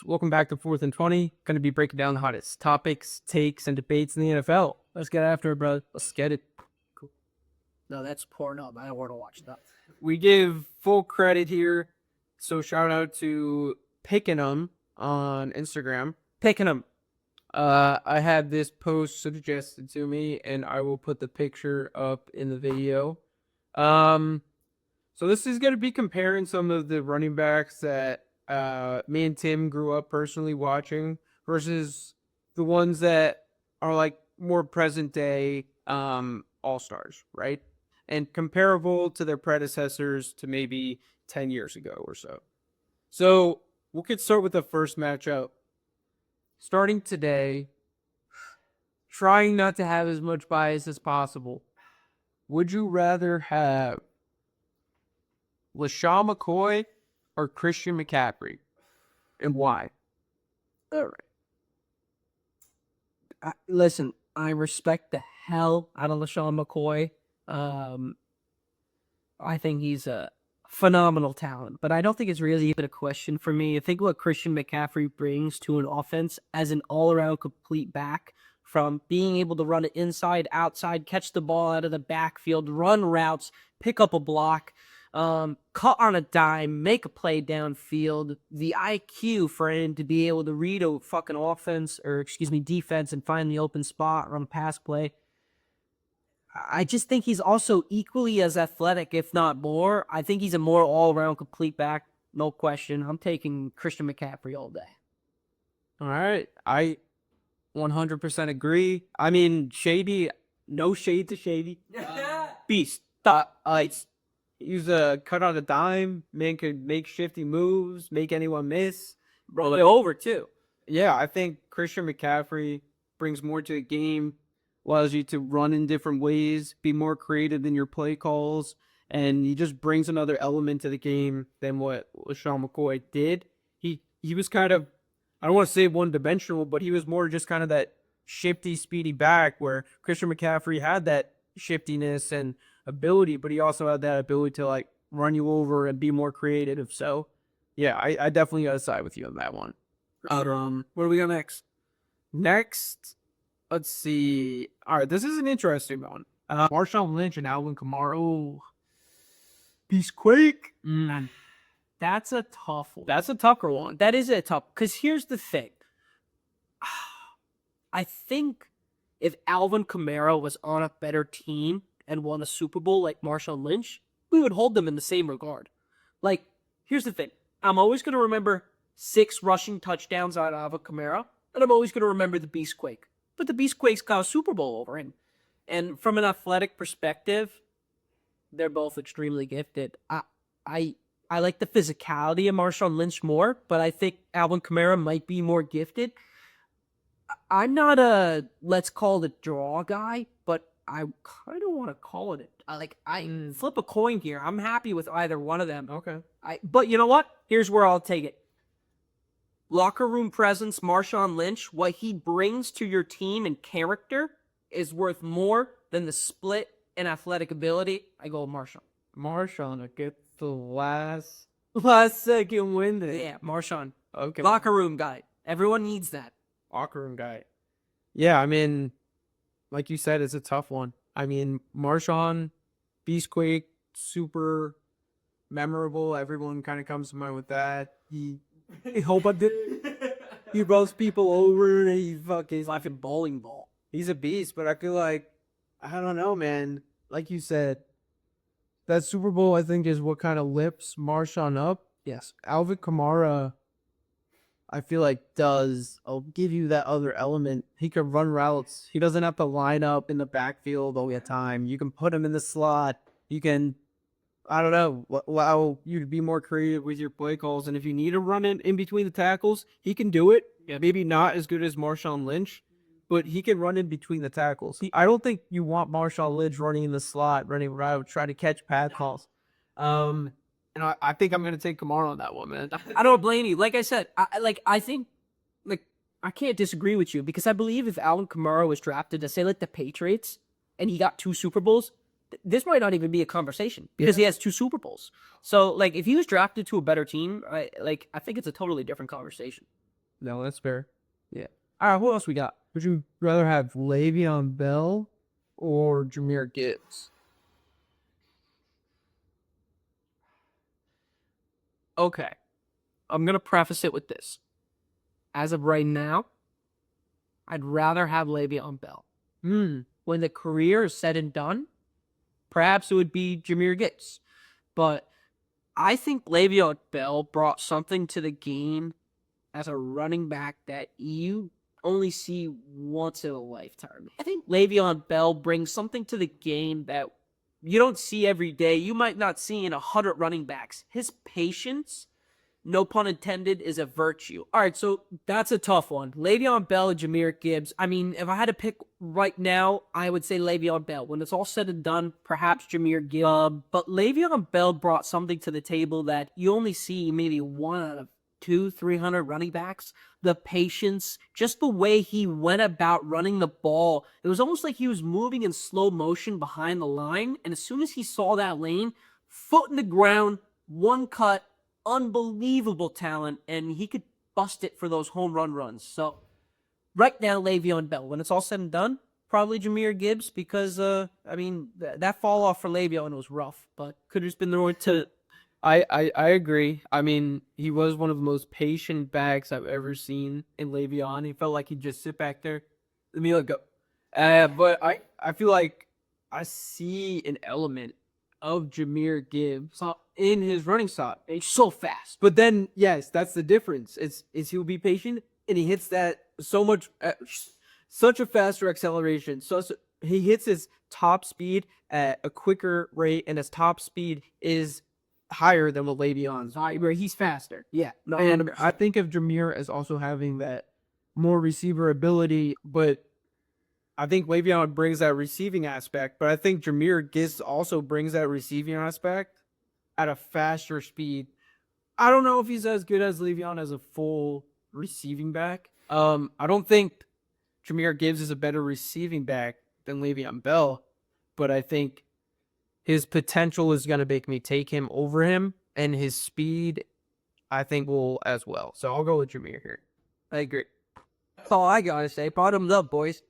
Welcome back to 4th and 20. Going to be breaking down the hottest topics, takes, and debates in the NFL. Let's get after it, bro. Let's get it. Cool. No, that's Pornhub. I don't want to watch that. We give full credit here. So shout out to Pickin' 'em on Instagram. Pickin' 'em. I had this post suggested to me, and I will put the picture up in the video. So this is going to be comparing some of the running backs that me and Tim grew up personally watching versus the ones that are like more present day all-stars, right? And comparable to their predecessors to maybe 10 years ago or so. So we could start with the first matchup. Starting today, trying not to have as much bias as possible. Would you rather have LaShawn McCoy or Christian McCaffrey? And why? All right. Listen, I respect the hell out of LaShawn McCoy. I think he's a phenomenal talent, but I don't think it's really even a question for me. I think what Christian McCaffrey brings to an offense as an all-around complete back, from being able to run it inside, outside, catch the ball out of the backfield, run routes, pick up a block, cut on a dime, make a play downfield, the IQ for him to be able to read a fucking defense and find the open spot, run a pass play. I just think he's also equally as athletic, if not more. I think he's a more all-around complete back, no question. I'm taking Christian McCaffrey all day. All right. I 100% agree. I mean, Shady, no shade to Shady. Beast. He's a cut on a dime. Man could make shifty moves, make anyone miss. Roll it over, too. Yeah, I think Christian McCaffrey brings more to the game, allows you to run in different ways, be more creative in your play calls, and he just brings another element to the game than what LaShawn McCoy did. He was kind of, I don't want to say one-dimensional, but he was more just kind of that shifty, speedy back where Christian McCaffrey had that shiftiness and ability, but he also had that ability to like run you over and be more creative. So, yeah, I definitely got to side with you on that one. Where do we go next? Next, let's see. All right, this is an interesting one. Marshawn Lynch and Alvin Kamara. Oh, Beastquake. That's a tough one. That's a tougher one. That is a tough, because here's the thing. I think if Alvin Kamara was on a better team and won a Super Bowl like Marshawn Lynch, we would hold them in the same regard. Like, here's the thing. I'm always going to remember 6 rushing touchdowns on Alvin Kamara, and I'm always going to remember the Beastquake. But the Beastquake's got a Super Bowl over him. And from an athletic perspective, they're both extremely gifted. I like the physicality of Marshawn Lynch more, but I think Alvin Kamara might be more gifted. I'm not a let's call it draw guy, but I kind of want to call it. I flip a coin here. I'm happy with either one of them. Okay. But you know what? Here's where I'll take it. Locker room presence, Marshawn Lynch, what he brings to your team and character is worth more than the split in athletic ability. I go with Marshawn. Marshawn will get the last second win there. Yeah, Marshawn. Okay. Locker room guy. Everyone needs that. Locker room guy. Yeah, I mean, like you said, it's a tough one. I mean, Marshawn, Beastquake, super memorable. Everyone kind of comes to mind with that. He rolls people over and he's like a bowling ball. He's a beast, but I feel like, I don't know, man. Like you said, that Super Bowl, I think, is what kind of lifts Marshawn up. Yes. Alvin Kamara, I feel like, I'll give you that other element. He can run routes. He doesn't have to line up in the backfield all the time. You can put him in the slot. You can, I don't know, allow you to be more creative with your play calls. And if you need to run in between the tackles, he can do it. Yeah, maybe not as good as Marshawn Lynch, but he can run in between the tackles. I don't think you want Marshawn Lynch running in the slot, running route, trying to catch pass calls. And I think I'm going to take Kamara on that one, man. I don't blame you. Like I said, I think I can't disagree with you, because I believe if Alvin Kamara was drafted to, say, like the Patriots, and he got 2 Super Bowls, this might not even be a conversation, because he has 2 Super Bowls. So, like, if he was drafted to a better team, I think it's a totally different conversation. No, that's fair. Yeah. All right, who else we got? Would you rather have Le'Veon Bell or Jameer Gibbs? Okay. I'm going to preface it with this. As of right now, I'd rather have Le'Veon Bell. When the career is said and done, perhaps it would be Jameer Gibbs. But I think Le'Veon Bell brought something to the game as a running back that you only see once in a lifetime. I think Le'Veon Bell brings something to the game that you don't see every day. You might not see in 100 running backs. His patience, no pun intended, is a virtue. All right, so that's a tough one. Le'Veon Bell and Jameer Gibbs. I mean, if I had to pick right now, I would say Le'Veon Bell. When it's all said and done, perhaps Jameer Gibbs. But Le'Veon Bell brought something to the table that you only see maybe 1 out of 200-300 running backs. The patience, just the way he went about running the ball. It was almost like he was moving in slow motion behind the line. And as soon as he saw that lane, foot in the ground, one cut, unbelievable talent, and he could bust it for those home run runs. So right now, Le'Veon Bell. When it's all said and done, probably Jameer Gibbs because, I mean, that fall off for Le'Veon was rough, but could have just been the road to... I agree. I mean, he was one of the most patient backs I've ever seen in Le'Veon. He felt like he'd just sit back there, let me let go. But I feel like I see an element of Jameer Gibbs in his running shot. He's so fast. But then, yes, that's the difference. Is he'll be patient and he hits that such a faster acceleration. So he hits his top speed at a quicker rate, and his top speed is higher than what Le'Veon's. Where he's faster. Yeah. No, and I think of Jameer as also having that more receiver ability, but I think Le'Veon brings that receiving aspect, but I think Jameer Gibbs also brings that receiving aspect at a faster speed. I don't know if he's as good as Le'Veon as a full receiving back. I don't think Jameer Gibbs is a better receiving back than Le'Veon Bell, but I think his potential is going to make me take him over him, and his speed, I think, will as well. So I'll go with Jameer here. I agree. That's all I got to say. Bottoms up, boys.